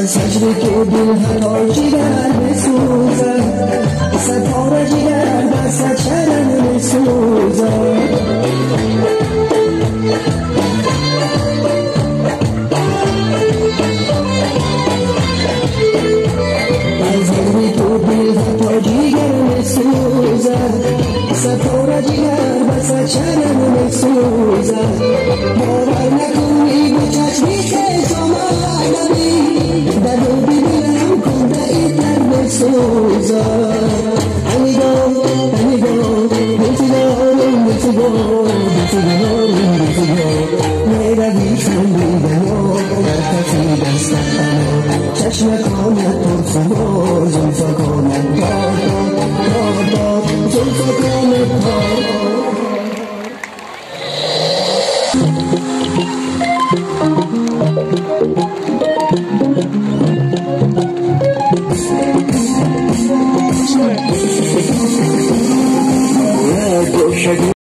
سجده تو دل هر جگر بسوزد ستاره جگر بس چرم بسوزد سجده تو دل هر جگر بسوزد ستاره جگر بس چرم بسوزد باور نکنی به چشمی که شما در ببینم کنده ایتر بسوزا amigo میرا بیشون بیدنو در کسی دستم چشم کامت ترسو زلفا کامت داد زلفا کامت داد